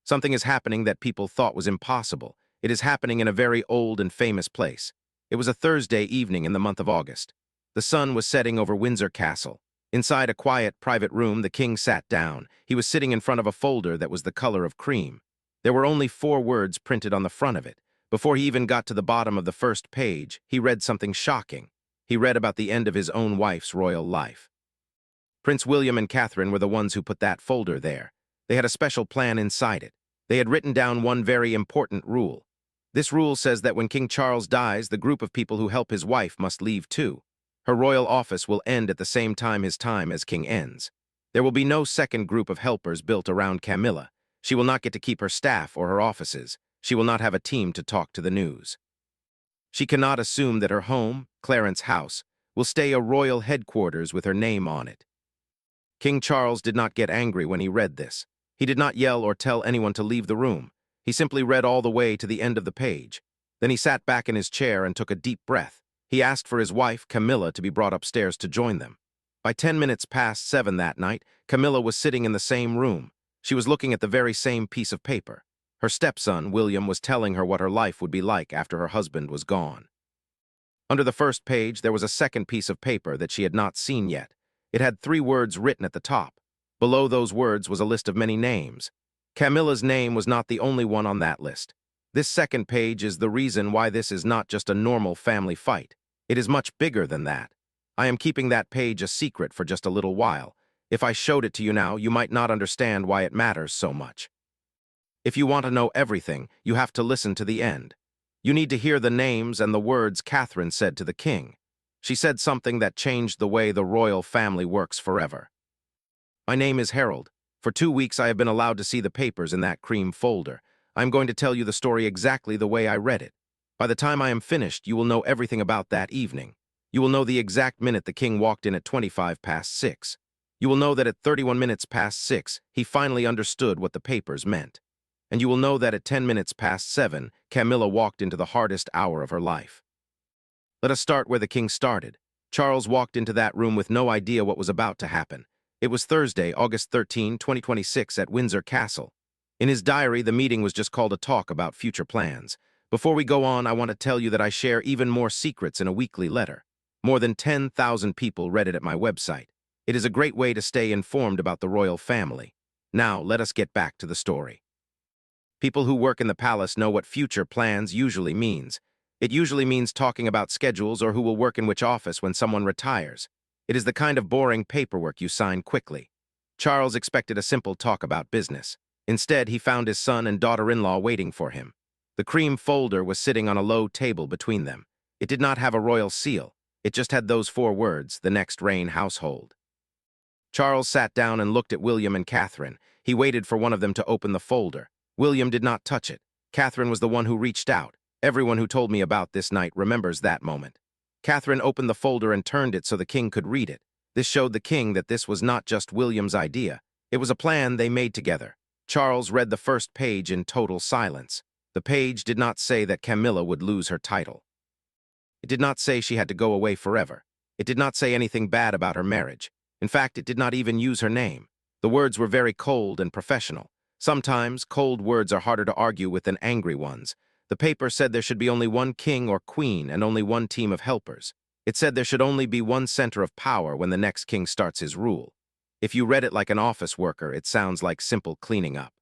Something is happening that people thought was impossible. It is happening in a very old and famous place. It was a Thursday evening in the month of August. The sun was setting over Windsor Castle. Inside a quiet, private room, the king sat down. He was sitting in front of a folder that was the color of cream. There were only 4 words printed on the front of it. Before he even got to the bottom of the first page, he read something shocking. He read about the end of his own wife's royal life. Prince William and Catherine were the ones who put that folder there. They had a special plan inside it. They had written down one very important rule. This rule says that when King Charles dies, the group of people who help his wife must leave too. Her royal office will end at the same time his time as king ends. There will be no second group of helpers built around Camilla. She will not get to keep her staff or her offices. She will not have a team to talk to the news. She cannot assume that her home, Clarence House, will stay a royal headquarters with her name on it. King Charles did not get angry when he read this. He did not yell or tell anyone to leave the room. He simply read all the way to the end of the page. Then he sat back in his chair and took a deep breath. He asked for his wife, Camilla, to be brought upstairs to join them. By 10 minutes past 7 that night, Camilla was sitting in the same room. She was looking at the very same piece of paper. Her stepson, William, was telling her what her life would be like after her husband was gone. Under the first page, there was a second piece of paper that she had not seen yet. It had 3 words written at the top. Below those words was a list of many names. Camilla's name was not the only one on that list. This second page is the reason why this is not just a normal family fight. It is much bigger than that. I am keeping that page a secret for just a little while. If I showed it to you now, you might not understand why it matters so much. If you want to know everything, you have to listen to the end. You need to hear the names and the words Catherine said to the king. She said something that changed the way the royal family works forever. My name is Harold. For 2 weeks I have been allowed to see the papers in that cream folder. I am going to tell you the story exactly the way I read it. By the time I am finished, you will know everything about that evening. You will know the exact minute the king walked in at 25 past 6. You will know that at 31 minutes past 6, he finally understood what the papers meant. And you will know that at 10 minutes past 7, Camilla walked into the hardest hour of her life. Let us start where the king started. Charles walked into that room with no idea what was about to happen. It was Thursday, August 13, 2026, at Windsor Castle. In his diary, the meeting was just called a talk about future plans. Before we go on, I want to tell you that I share even more secrets in a weekly letter. More than 10,000 people read it at my website. It is a great way to stay informed about the royal family. Now, let us get back to the story. People who work in the palace know what future plans usually means. It usually means talking about schedules or who will work in which office when someone retires. It is the kind of boring paperwork you sign quickly. Charles expected a simple talk about business. Instead, he found his son and daughter-in-law waiting for him. The cream folder was sitting on a low table between them. It did not have a royal seal. It just had those 4 words, the next reign household. Charles sat down and looked at William and Catherine. He waited for one of them to open the folder. William did not touch it. Catherine was the one who reached out. Everyone who told me about this night remembers that moment. Catherine opened the folder and turned it so the king could read it. This showed the king that this was not just William's idea. It was a plan they made together. Charles read the first page in total silence. The page did not say that Camilla would lose her title. It did not say she had to go away forever. It did not say anything bad about her marriage. In fact, it did not even use her name. The words were very cold and professional. Sometimes, cold words are harder to argue with than angry ones. The paper said there should be only one king or queen and only one team of helpers. It said there should only be one center of power when the next king starts his rule. If you read it like an office worker, it sounds like simple cleaning up.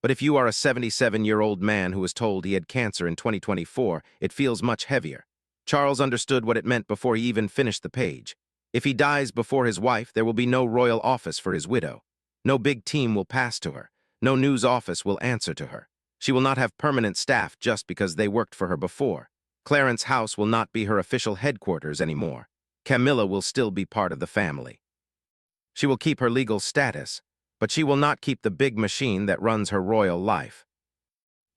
But if you are a 77-year-old man who was told he had cancer in 2024, it feels much heavier. Charles understood what it meant before he even finished the page. If he dies before his wife, there will be no royal office for his widow. No big team will pass to her. No news office will answer to her. She will not have permanent staff just because they worked for her before. Clarence House will not be her official headquarters anymore. Camilla will still be part of the family. She will keep her legal status, but she will not keep the big machine that runs her royal life.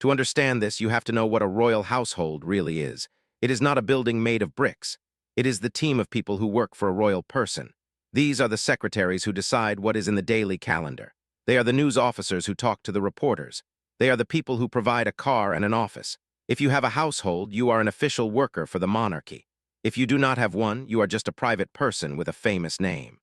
To understand this, you have to know what a royal household really is. It is not a building made of bricks. It is the team of people who work for a royal person. These are the secretaries who decide what is in the daily calendar. They are the news officers who talk to the reporters. They are the people who provide a car and an office. If you have a household, you are an official worker for the monarchy. If you do not have one, you are just a private person with a famous name.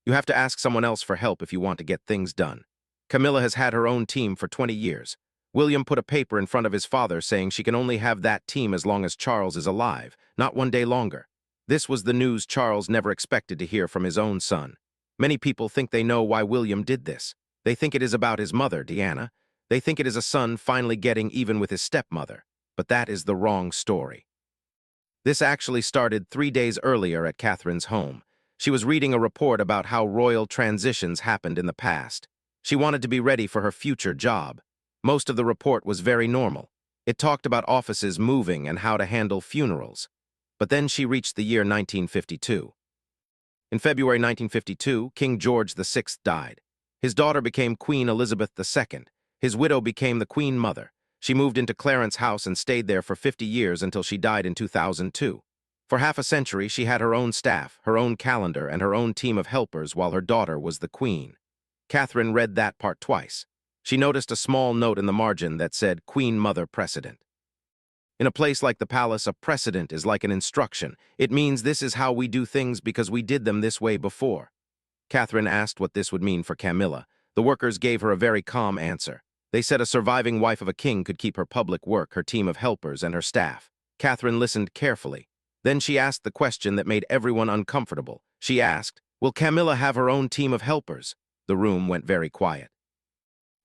You have to ask someone else for help if you want to get things done. Camilla has had her own team for 20 years. William put a paper in front of his father saying she can only have that team as long as Charles is alive, not one day longer. This was the news Charles never expected to hear from his own son. Many people think they know why William did this. They think it is about his mother, Diana. They think it is a son finally getting even with his stepmother. But that is the wrong story. This actually started 3 days earlier at Catherine's home. She was reading a report about how royal transitions happened in the past. She wanted to be ready for her future job. Most of the report was very normal. It talked about offices moving and how to handle funerals. But then she reached the year 1952. In February 1952, King George VI died. His daughter became Queen Elizabeth II. His widow became the Queen Mother. She moved into Clarence House and stayed there for 50 years until she died in 2002. For half a century, she had her own staff, her own calendar, and her own team of helpers while her daughter was the Queen. Catherine read that part twice. She noticed a small note in the margin that said Queen Mother Precedent. In a place like the palace, a precedent is like an instruction. It means this is how we do things because we did them this way before. Catherine asked what this would mean for Camilla. The workers gave her a very calm answer. They said a surviving wife of a king could keep her public work, her team of helpers, and her staff. Catherine listened carefully. Then she asked the question that made everyone uncomfortable. She asked, "Will Camilla have her own team of helpers?" The room went very quiet.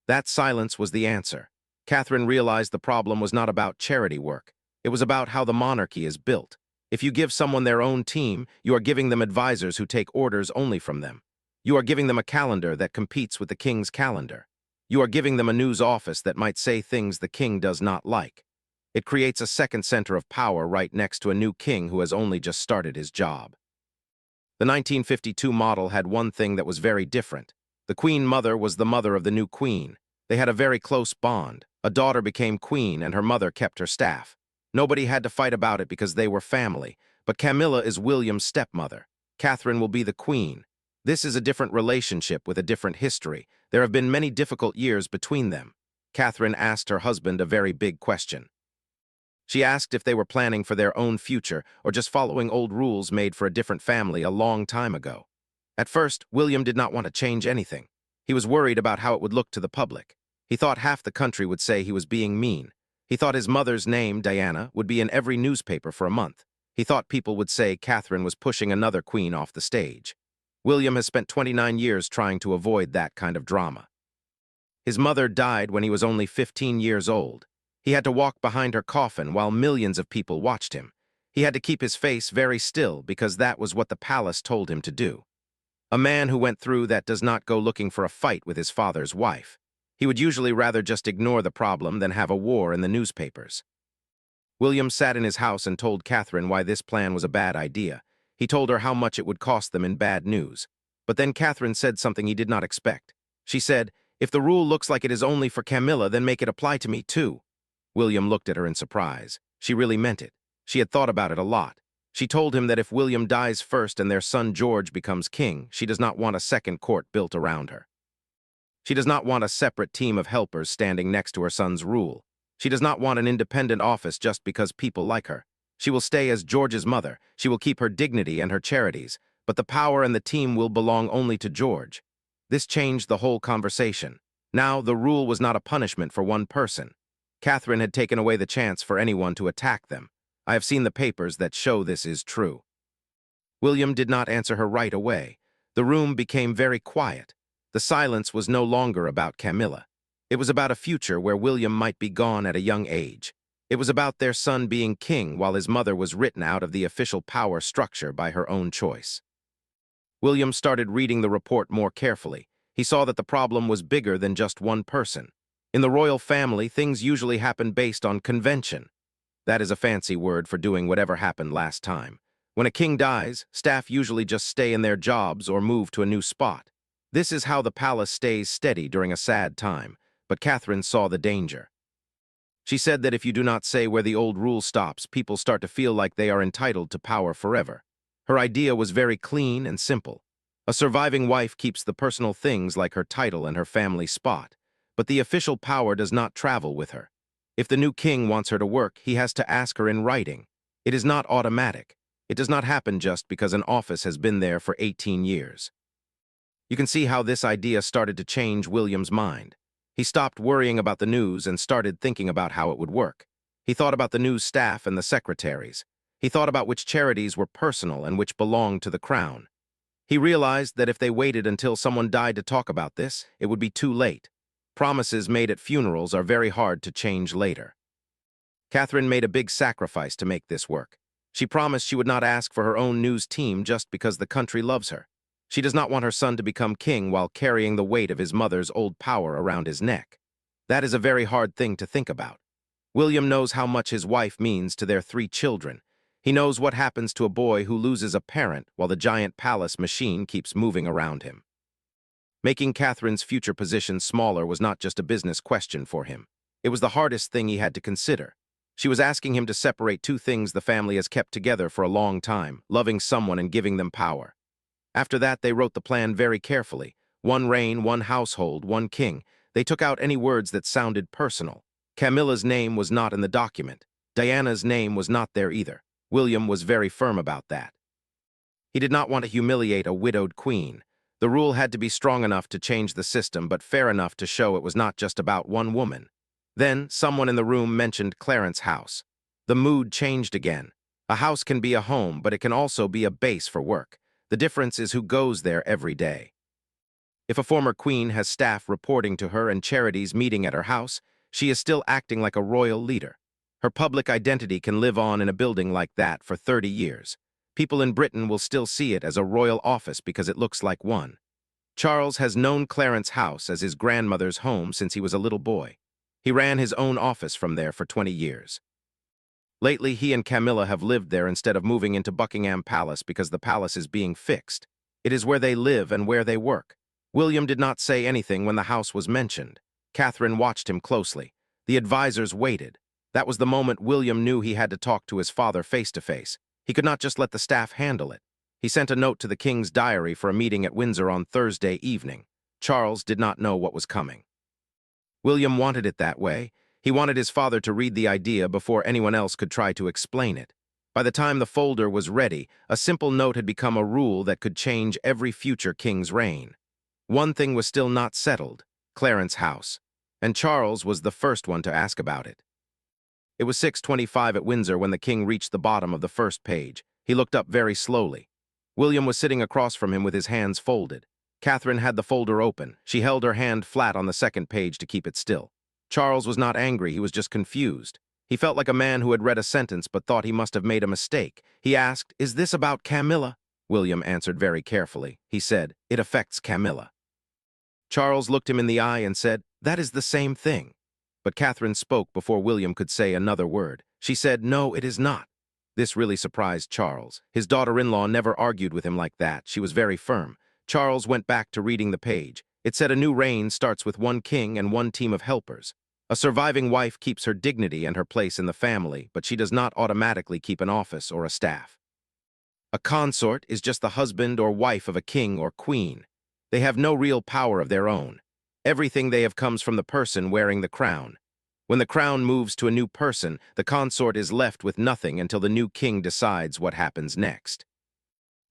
That silence was the answer. Catherine realized the problem was not about charity work. It was about how the monarchy is built. If you give someone their own team, you are giving them advisors who take orders only from them. You are giving them a calendar that competes with the king's calendar. You are giving them a news office that might say things the king does not like. It creates a second center of power right next to a new king who has only just started his job. The 1952 model had one thing that was very different. The Queen Mother was the mother of the new queen. They had a very close bond. A daughter became queen and her mother kept her staff. Nobody had to fight about it because they were family. But Camilla is William's stepmother. Catherine will be the queen. This is a different relationship with a different history. There have been many difficult years between them. Catherine asked her husband a very big question. She asked if they were planning for their own future or just following old rules made for a different family a long time ago. At first, William did not want to change anything. He was worried about how it would look to the public. He thought half the country would say he was being mean. He thought his mother's name, Diana, would be in every newspaper for a month. He thought people would say Catherine was pushing another queen off the stage. William has spent 29 years trying to avoid that kind of drama. His mother died when he was only 15 years old. He had to walk behind her coffin while millions of people watched him. He had to keep his face very still because that was what the palace told him to do. A man who went through that does not go looking for a fight with his father's wife. He would usually rather just ignore the problem than have a war in the newspapers. William sat in his house and told Catherine why this plan was a bad idea. He told her how much it would cost them in bad news. But then Catherine said something he did not expect. She said, "If the rule looks like it is only for Camilla, then make it apply to me too." William looked at her in surprise. She really meant it. She had thought about it a lot. She told him that if William dies first and their son George becomes king, she does not want a second court built around her. She does not want a separate team of helpers standing next to her son's rule. She does not want an independent office just because people like her. She will stay as George's mother. She will keep her dignity and her charities, but the power and the team will belong only to George. This changed the whole conversation. Now, the rule was not a punishment for one person. Catherine had taken away the chance for anyone to attack them. I have seen the papers that show this is true. William did not answer her right away. The room became very quiet. The silence was no longer about Camilla. It was about a future where William might be gone at a young age. It was about their son being king while his mother was written out of the official power structure by her own choice. William started reading the report more carefully. He saw that the problem was bigger than just one person. In the royal family, things usually happen based on convention. That is a fancy word for doing whatever happened last time. When a king dies, staff usually just stay in their jobs or move to a new spot. This is how the palace stays steady during a sad time, but Catherine saw the danger. She said that if you do not say where the old rule stops, people start to feel like they are entitled to power forever. Her idea was very clean and simple. A surviving wife keeps the personal things like her title and her family spot, but the official power does not travel with her. If the new king wants her to work, he has to ask her in writing. It is not automatic. It does not happen just because an office has been there for 18 years. You can see how this idea started to change William's mind. He stopped worrying about the news and started thinking about how it would work. He thought about the news staff and the secretaries. He thought about which charities were personal and which belonged to the crown. He realized that if they waited until someone died to talk about this, it would be too late. Promises made at funerals are very hard to change later. Catherine made a big sacrifice to make this work. She promised she would not ask for her own news team just because the country loves her. She does not want her son to become king while carrying the weight of his mother's old power around his neck. That is a very hard thing to think about. William knows how much his wife means to their 3 children. He knows what happens to a boy who loses a parent while the giant palace machine keeps moving around him. Making Catherine's future position smaller was not just a business question for him. It was the hardest thing he had to consider. She was asking him to separate 2 things the family has kept together for a long time, loving someone and giving them power. After that, they wrote the plan very carefully. 1 reign, 1 household, 1 king. They took out any words that sounded personal. Camilla's name was not in the document. Diana's name was not there either. William was very firm about that. He did not want to humiliate a widowed queen. The rule had to be strong enough to change the system, but fair enough to show it was not just about one woman. Then, someone in the room mentioned Clarence's house. The mood changed again. A house can be a home, but it can also be a base for work. The difference is who goes there every day. If a former queen has staff reporting to her and charities meeting at her house, she is still acting like a royal leader. Her public identity can live on in a building like that for 30 years. People in Britain will still see it as a royal office because it looks like one. Charles has known Clarence's house as his grandmother's home since he was a little boy. He ran his own office from there for 20 years. Lately, he and Camilla have lived there instead of moving into Buckingham Palace because the palace is being fixed. It is where they live and where they work. William did not say anything when the house was mentioned. Catherine watched him closely. The advisors waited. That was the moment William knew he had to talk to his father face to face. He could not just let the staff handle it. He sent a note to the king's diary for a meeting at Windsor on Thursday evening. Charles did not know what was coming. William wanted it that way. He wanted his father to read the idea before anyone else could try to explain it. By the time the folder was ready, a simple note had become a rule that could change every future king's reign. One thing was still not settled: Clarence's house. And Charles was the first one to ask about it. It was 6:25 at Windsor when the king reached the bottom of the first page. He looked up very slowly. William was sitting across from him with his hands folded. Catherine had the folder open. She held her hand flat on the second page to keep it still. Charles was not angry, he was just confused. He felt like a man who had read a sentence but thought he must have made a mistake. He asked, "Is this about Camilla?" William answered very carefully. He said, "It affects Camilla." Charles looked him in the eye and said, "That is the same thing." But Catherine spoke before William could say another word. She said, "No, it is not." This really surprised Charles. His daughter-in-law never argued with him like that. She was very firm. Charles went back to reading the page. It said a new reign starts with 1 king and 1 team of helpers. A surviving wife keeps her dignity and her place in the family, but she does not automatically keep an office or a staff. A consort is just the husband or wife of a king or queen. They have no real power of their own. Everything they have comes from the person wearing the crown. When the crown moves to a new person, the consort is left with nothing until the new king decides what happens next.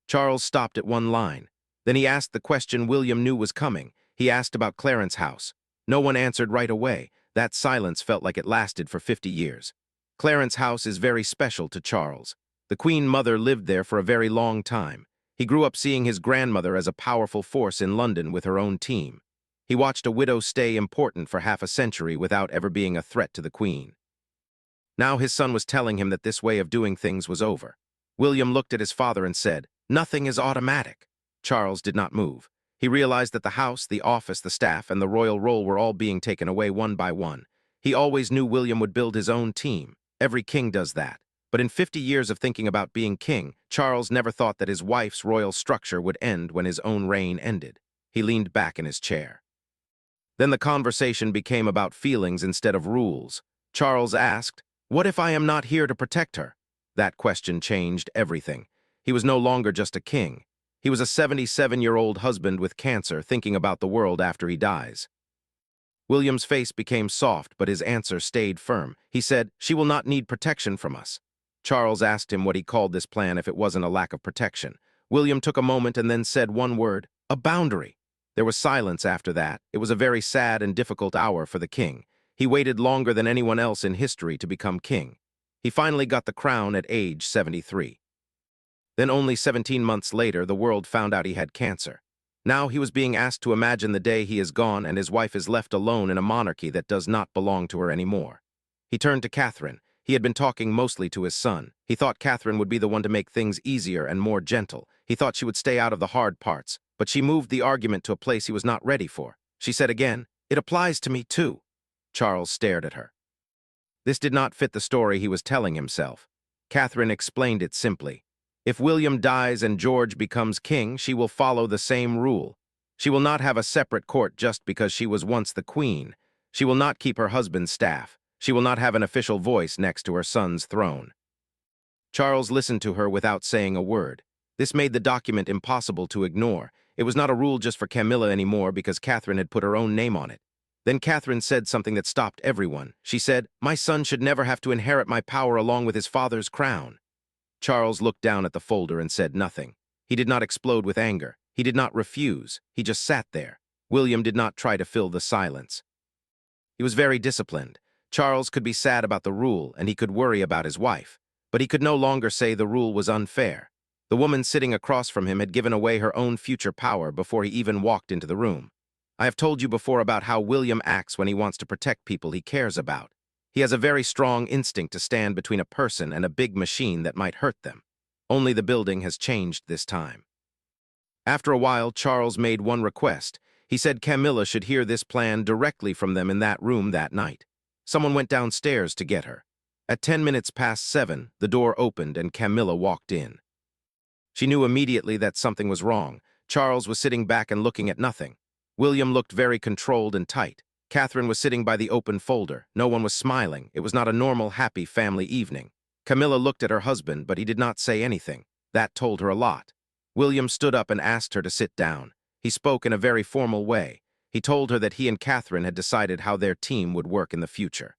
Charles stopped at 1 line. Then he asked the question William knew was coming. He asked about Clarence's house. No one answered right away. That silence felt like it lasted for 50 years. Clarence's house is very special to Charles. The Queen Mother lived there for a very long time. He grew up seeing his grandmother as a powerful force in London with her own team. He watched a widow stay important for half a century without ever being a threat to the Queen. Now his son was telling him that this way of doing things was over. William looked at his father and said, "Nothing is automatic." Charles did not move. He realized that the house, the office, the staff, and the royal role were all being taken away one by one. He always knew William would build his own team. Every king does that. But in 50 years of thinking about being king, Charles never thought that his wife's royal structure would end when his own reign ended. He leaned back in his chair. Then the conversation became about feelings instead of rules. Charles asked, "What if I am not here to protect her?" That question changed everything. He was no longer just a king. He was a 77-year-old husband with cancer thinking about the world after he dies. William's face became soft, but his answer stayed firm. He said, "She will not need protection from us." Charles asked him what he called this plan if it wasn't a lack of protection. William took a moment and then said one word, "A boundary." There was silence after that. It was a very sad and difficult hour for the king. He waited longer than anyone else in history to become king. He finally got the crown at age 73. Then only 17 months later, the world found out he had cancer. Now he was being asked to imagine the day he is gone and his wife is left alone in a monarchy that does not belong to her anymore. He turned to Catherine. He had been talking mostly to his son. He thought Catherine would be the one to make things easier and more gentle. He thought she would stay out of the hard parts, but she moved the argument to a place he was not ready for. She said again, "It applies to me too." Charles stared at her. This did not fit the story he was telling himself. Catherine explained it simply. If William dies and George becomes king, she will follow the same rule. She will not have a separate court just because she was once the queen. She will not keep her husband's staff. She will not have an official voice next to her son's throne. Charles listened to her without saying a word. This made the document impossible to ignore. It was not a rule just for Camilla anymore because Catherine had put her own name on it. Then Catherine said something that stopped everyone. She said, "My son should never have to inherit my power along with his father's crown." Charles looked down at the folder and said nothing. He did not explode with anger. He did not refuse. He just sat there. William did not try to fill the silence. He was very disciplined. Charles could be sad about the rule, and he could worry about his wife. But he could no longer say the rule was unfair. The woman sitting across from him had given away her own future power before he even walked into the room. I have told you before about how William acts when he wants to protect people he cares about. He has a very strong instinct to stand between a person and a big machine that might hurt them. Only the building has changed this time. After a while, Charles made one request. He said Camilla should hear this plan directly from them in that room that night. Someone went downstairs to get her. At 10 minutes past 7, the door opened and Camilla walked in. She knew immediately that something was wrong. Charles was sitting back and looking at nothing. William looked very controlled and tight. Catherine was sitting by the open folder. No one was smiling. It was not a normal, happy family evening. Camilla looked at her husband, but he did not say anything. That told her a lot. William stood up and asked her to sit down. He spoke in a very formal way. He told her that he and Catherine had decided how their team would work in the future.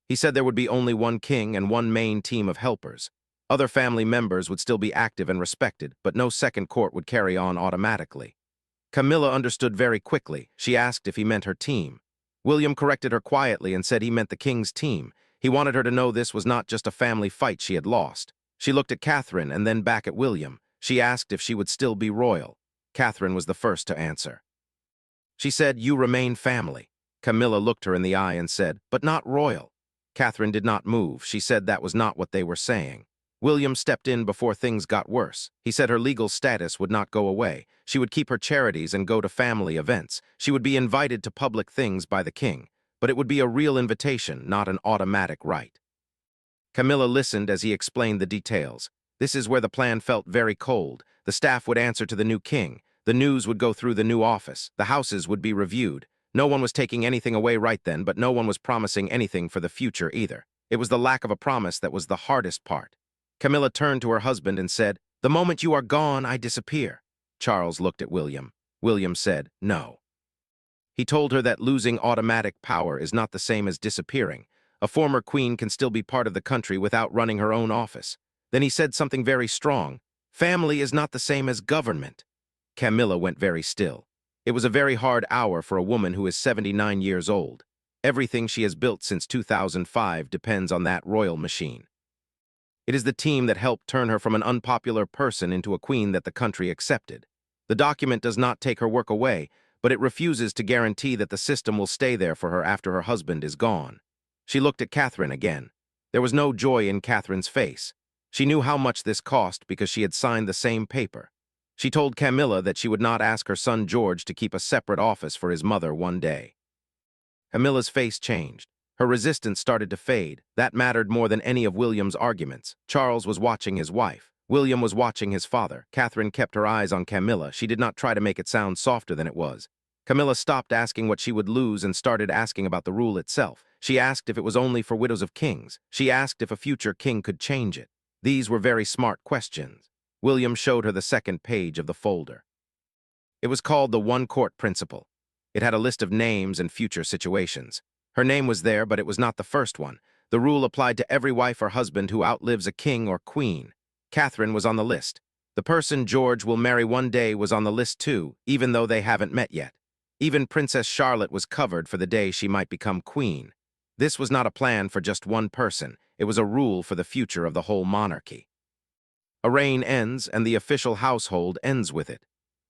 He said there would be only one king and one main team of helpers. Other family members would still be active and respected, but no second court would carry on automatically. Camilla understood very quickly. She asked if he meant her team. William corrected her quietly and said he meant the king's team. He wanted her to know this was not just a family fight she had lost. She looked at Catherine and then back at William. She asked if she would still be royal. Catherine was the first to answer. She said, "You remain family." Camilla looked her in the eye and said, "But not royal." Catherine did not move. She said that was not what they were saying. William stepped in before things got worse. He said her legal status would not go away. She would keep her charities and go to family events. She would be invited to public things by the king, but it would be a real invitation, not an automatic right. Camilla listened as he explained the details. This is where the plan felt very cold. The staff would answer to the new king. The news would go through the new office. The houses would be reviewed. No one was taking anything away right then, but no one was promising anything for the future either. It was the lack of a promise that was the hardest part. Camilla turned to her husband and said, "The moment you are gone, I disappear." Charles looked at William. William said, "No." He told her that losing automatic power is not the same as disappearing. A former queen can still be part of the country without running her own office. Then he said something very strong. "Family is not the same as government." Camilla went very still. It was a very hard hour for a woman who is 79 years old. Everything she has built since 2005 depends on that royal machine. It is the team that helped turn her from an unpopular person into a queen that the country accepted. The document does not take her work away, but it refuses to guarantee that the system will stay there for her after her husband is gone. She looked at Catherine again. There was no joy in Catherine's face. She knew how much this cost because she had signed the same paper. She told Camilla that she would not ask her son George to keep a separate office for his mother one day. Camilla's face changed. Her resistance started to fade. That mattered more than any of William's arguments. Charles was watching his wife. William was watching his father. Catherine kept her eyes on Camilla. She did not try to make it sound softer than it was. Camilla stopped asking what she would lose and started asking about the rule itself. She asked if it was only for widows of kings. She asked if a future king could change it. These were very smart questions. William showed her the second page of the folder. It was called the One Court Principle. It had a list of names and future situations. Her name was there, but it was not the first one. The rule applied to every wife or husband who outlives a king or queen. Catherine was on the list. The person George will marry one day was on the list too, even though they haven't met yet. Even Princess Charlotte was covered for the day she might become queen. This was not a plan for just one person, it was a rule for the future of the whole monarchy. A reign ends, and the official household ends with it.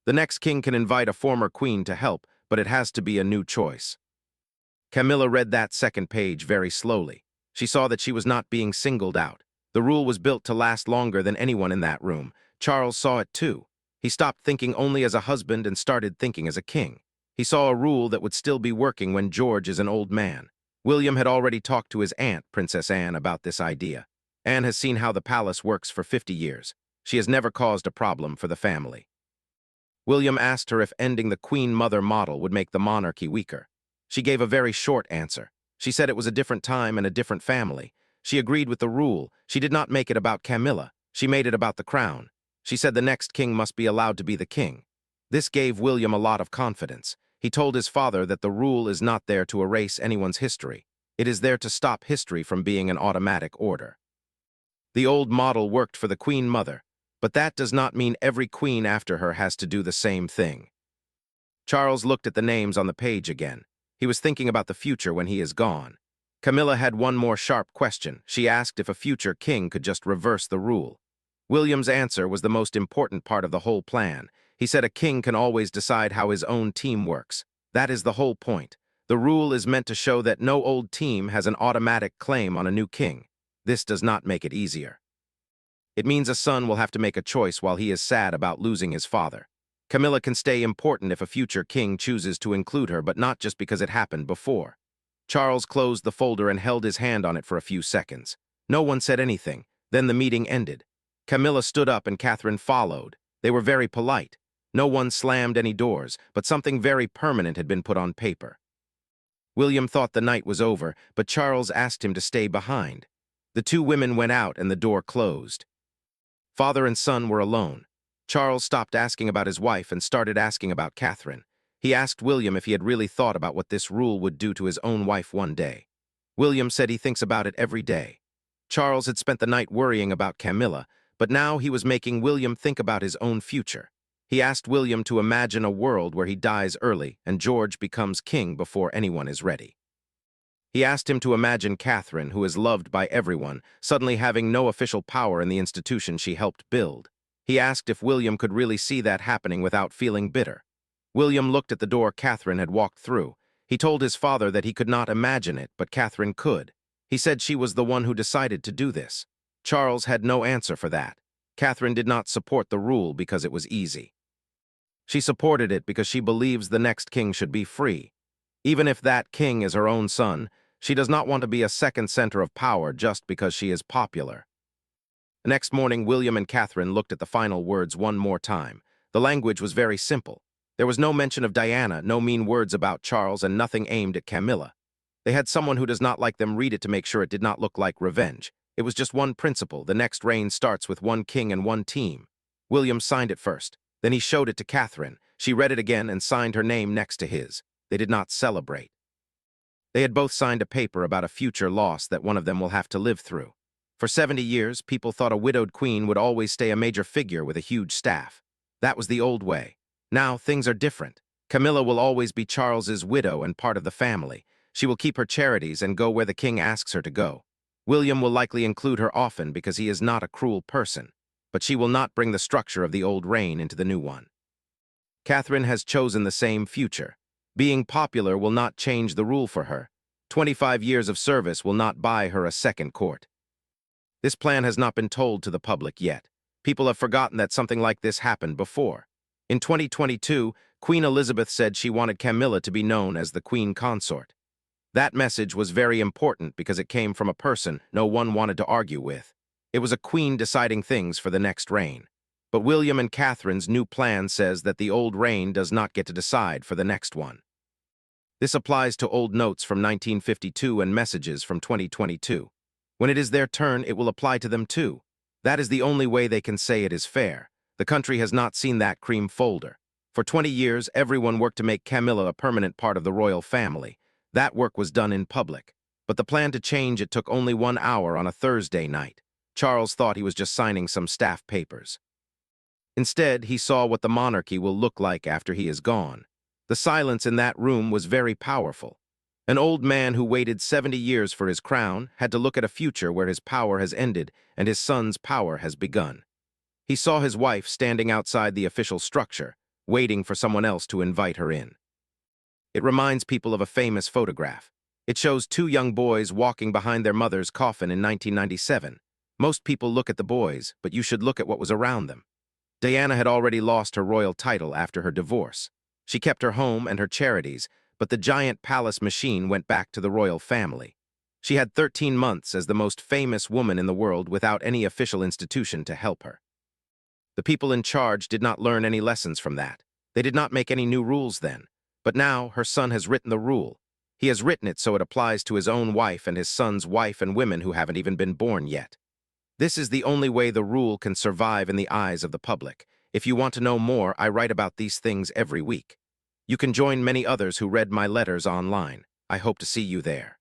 The next king can invite a former queen to help, but it has to be a new choice. Camilla read that second page very slowly. She saw that she was not being singled out. The rule was built to last longer than anyone in that room. Charles saw it too. He stopped thinking only as a husband and started thinking as a king. He saw a rule that would still be working when George is an old man. William had already talked to his aunt, Princess Anne, about this idea. Anne has seen how the palace works for 50 years. She has never caused a problem for the family. William asked her if ending the Queen Mother model would make the monarchy weaker. She gave a very short answer. She said it was a different time and a different family. She agreed with the rule. She did not make it about Camilla. She made it about the crown. She said the next king must be allowed to be the king. This gave William a lot of confidence. He told his father that the rule is not there to erase anyone's history. It is there to stop history from being an automatic order. The old model worked for the Queen Mother, but that does not mean every queen after her has to do the same thing. Charles looked at the names on the page again. He was thinking about the future when he is gone. Camilla had one more sharp question. She asked if a future king could just reverse the rule. William's answer was the most important part of the whole plan. He said a king can always decide how his own team works. That is the whole point. The rule is meant to show that no old team has an automatic claim on a new king. This does not make it easier. It means a son will have to make a choice while he is sad about losing his father. Camilla can stay important if a future king chooses to include her, but not just because it happened before. Charles closed the folder and held his hand on it for a few seconds. No one said anything. Then the meeting ended. Camilla stood up and Catherine followed. They were very polite. No one slammed any doors, but something very permanent had been put on paper. William thought the night was over, but Charles asked him to stay behind. The two women went out and the door closed. Father and son were alone. Charles stopped asking about his wife and started asking about Catherine. He asked William if he had really thought about what this rule would do to his own wife one day. William said he thinks about it every day. Charles had spent the night worrying about Camilla, but now he was making William think about his own future. He asked William to imagine a world where he dies early and George becomes king before anyone is ready. He asked him to imagine Catherine, who is loved by everyone, suddenly having no official power in the institution she helped build. He asked if William could really see that happening without feeling bitter. William looked at the door Catherine had walked through. He told his father that he could not imagine it, but Catherine could. He said she was the one who decided to do this. Charles had no answer for that. Catherine did not support the rule because it was easy. She supported it because she believes the next king should be free. Even if that king is her own son, she does not want to be a second center of power just because she is popular. The next morning, William and Catherine looked at the final words one more time. The language was very simple. There was no mention of Diana, no mean words about Charles, and nothing aimed at Camilla. They had someone who does not like them read it to make sure it did not look like revenge. It was just one principle. The next reign starts with one king and one team. William signed it first. Then he showed it to Catherine. She read it again and signed her name next to his. They did not celebrate. They had both signed a paper about a future loss that one of them will have to live through. For 70 years, people thought a widowed queen would always stay a major figure with a huge staff. That was the old way. Now, things are different. Camilla will always be Charles's widow and part of the family. She will keep her charities and go where the king asks her to go. William will likely include her often because he is not a cruel person, but she will not bring the structure of the old reign into the new one. Catherine has chosen the same future. Being popular will not change the rule for her. 25 years of service will not buy her a second court. This plan has not been told to the public yet. People have forgotten that something like this happened before. In 2022, Queen Elizabeth said she wanted Camilla to be known as the Queen Consort. That message was very important because it came from a person no one wanted to argue with. It was a queen deciding things for the next reign. But William and Catherine's new plan says that the old reign does not get to decide for the next one. This applies to old notes from 1952 and messages from 2022. When it is their turn, it will apply to them too. That is the only way they can say it is fair. The country has not seen that cream folder. For 20 years, everyone worked to make Camilla a permanent part of the royal family. That work was done in public. But the plan to change it took only 1 hour on a Thursday night. Charles thought he was just signing some staff papers. Instead, he saw what the monarchy will look like after he is gone. The silence in that room was very powerful. An old man who waited 70 years for his crown had to look at a future where his power has ended and his son's power has begun. He saw his wife standing outside the official structure, waiting for someone else to invite her in. It reminds people of a famous photograph. It shows two young boys walking behind their mother's coffin in 1997. Most people look at the boys, but you should look at what was around them. Diana had already lost her royal title after her divorce. She kept her home and her charities, but the giant palace machine went back to the royal family. She had 13 months as the most famous woman in the world without any official institution to help her. The people in charge did not learn any lessons from that. They did not make any new rules then. But now her son has written the rule. He has written it so it applies to his own wife and his son's wife and women who haven't even been born yet. This is the only way the rule can survive in the eyes of the public. If you want to know more, I write about these things every week. You can join many others who read my letters online. I hope to see you there.